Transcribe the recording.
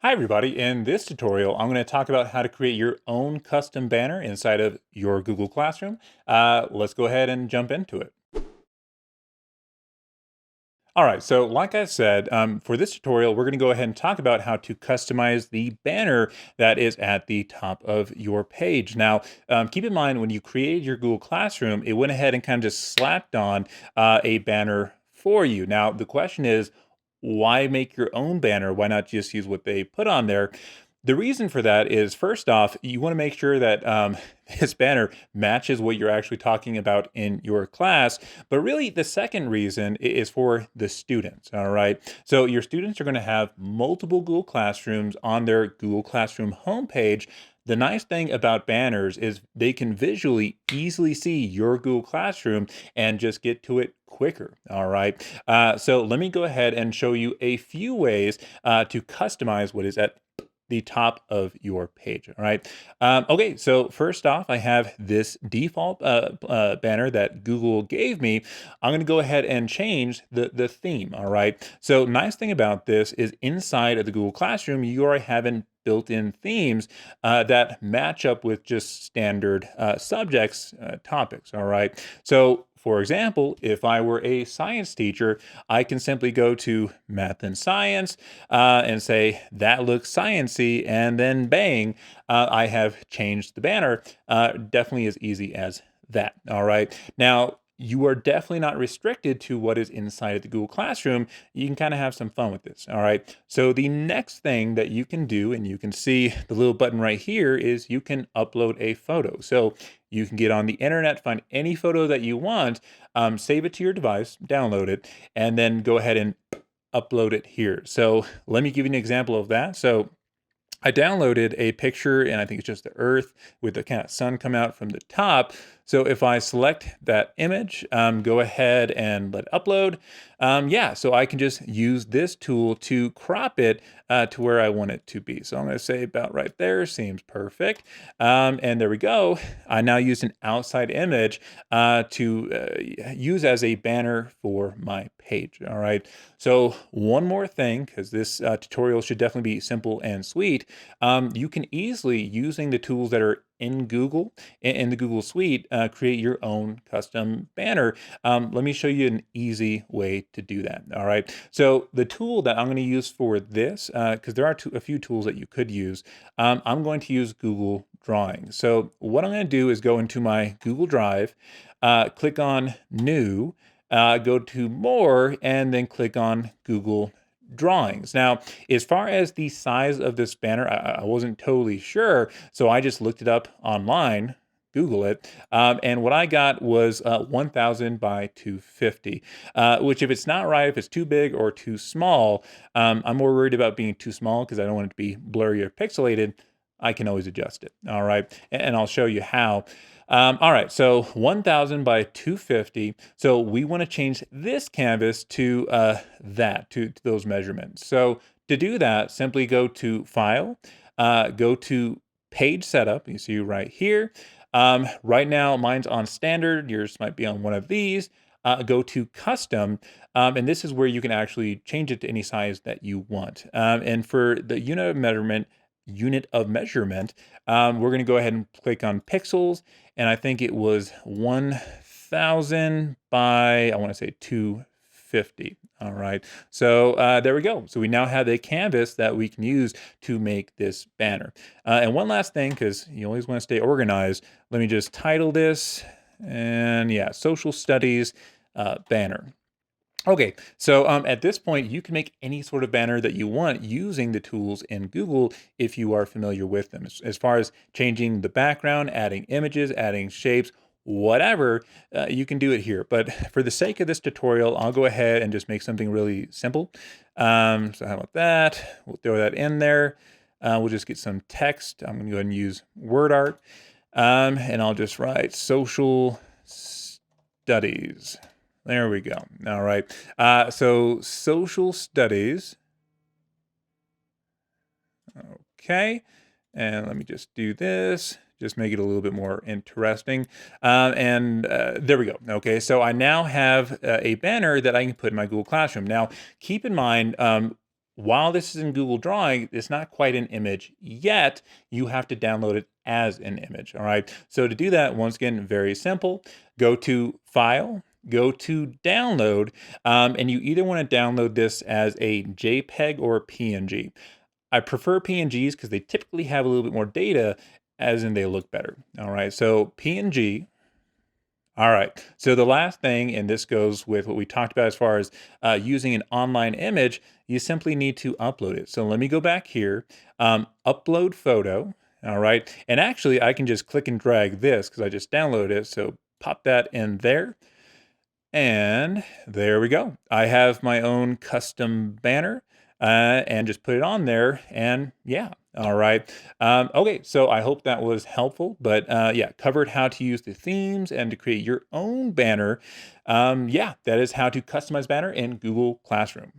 Hi everybody, in this tutorial I'm going to talk about how to create your own custom banner inside of your Google Classroom. Let's go ahead and jump into it. Alright, so like I said, for this tutorial we're going to go ahead and talk about how to customize the banner that is at the top of your page. Now, keep in mind when you created your Google Classroom, it went ahead and kind of just slapped on a banner for you. Now, the question is, why make your own banner? Why not just use what they put on there? The reason for that is, first off, you want to make sure that this banner matches what you're actually talking about in your class. But really, the second reason is for the students. All right. So your students are going to have multiple Google Classrooms on their Google Classroom homepage. The nice thing about banners is they can visually easily see your Google Classroom and just get to it quicker. All right. So let me go ahead and show you a few ways to customize what is at the top of your page. All right. Okay. So first off, I have this default banner that Google gave me. I'm going to go ahead and change the theme. All right. So nice thing about this is inside of the Google Classroom, you already have built-in themes that match up with just standard subjects, topics. All right. So for example, if I were a science teacher, I can simply go to math and science and say, that looks sciency, and then bang, I have changed the banner. Definitely as easy as that. All right. Now, you are definitely not restricted to what is inside of the Google Classroom. You can kind of have some fun with this. All right. So the next thing that you can do, and you can see the little button right here, is you can upload a photo. So you can get on the internet, find any photo that you want, save it to your device, download it, and then go ahead and upload it here. So let me give you an example of that. So I downloaded a picture, and I think it's just the Earth with the kind of sun come out from the top. So if I select that image, go ahead and let upload. Yeah, so I can just use this tool to crop it to where I want it to be. So I'm going to say about right there, seems perfect. And there we go. I now use an outside image to use as a banner for my page. All right. So one more thing, because this tutorial should definitely be simple and sweet. You can easily, using the tools that are in Google, in the Google Suite, create your own custom banner. Let me show you an easy way to do that. All right. So the tool that I'm going to use for this, because there are a few tools that you could use, I'm going to use Google Drawing. So what I'm going to do is go into my Google Drive, click on New, go to More, and then click on Google Drawings. Now, as far as the size of this banner, I wasn't totally sure, so I just looked it up online, Google it, and what I got was 1,000 by 250, which if it's not right, if it's too big or too small, I'm more worried about being too small because I don't want it to be blurry or pixelated. I can always adjust it, all right? And I'll show you how. All right, so 1,000 by 250. So we want to change this canvas to to those measurements. So to do that, simply go to File, go to Page Setup. You see right here. Right now, mine's on Standard. Yours might be on one of these. Go to Custom, and this is where you can actually change it to any size that you want. And for the unit of measurement, we're going to go ahead and click on pixels, and I think it was 1,000 by, I want to say 250. All right, so there we go. So we now have a canvas that we can use to make this banner. And one last thing, because you always want to stay organized, let me just title this, and yeah, Social Studies banner. Okay, so at this point, you can make any sort of banner that you want using the tools in Google if you are familiar with them. As far as changing the background, adding images, adding shapes, whatever, you can do it here. But for the sake of this tutorial, I'll go ahead and just make something really simple. So how about that? We'll throw that in there. We'll just get some text. I'm going to go ahead and use word art. And I'll just write social studies. There we go. All right. So social studies. Okay. And let me just do this. Just make it a little bit more interesting. And there we go. Okay. So I now have a banner that I can put in my Google Classroom. Now, keep in mind, while this is in Google Drawing, it's not quite an image yet. You have to download it as an image. All right. So to do that, once again, very simple. Go to File, go to Download, and you either want to download this as a JPEG or a PNG. I prefer PNGs because they typically have a little bit more data, as in they look better. All right. So PNG. All right. So the last thing, and this goes with what we talked about as far as using an online image, you simply need to upload it. So let me go back here, upload photo. All right. And actually, I can just click and drag this because I just downloaded it. So pop that in there. And there we go. I have my own custom banner and just put it on there. And yeah, all right. Okay, so I hope that was helpful. But yeah, covered how to use the themes and to create your own banner. Yeah, that is how to customize banner in Google Classroom.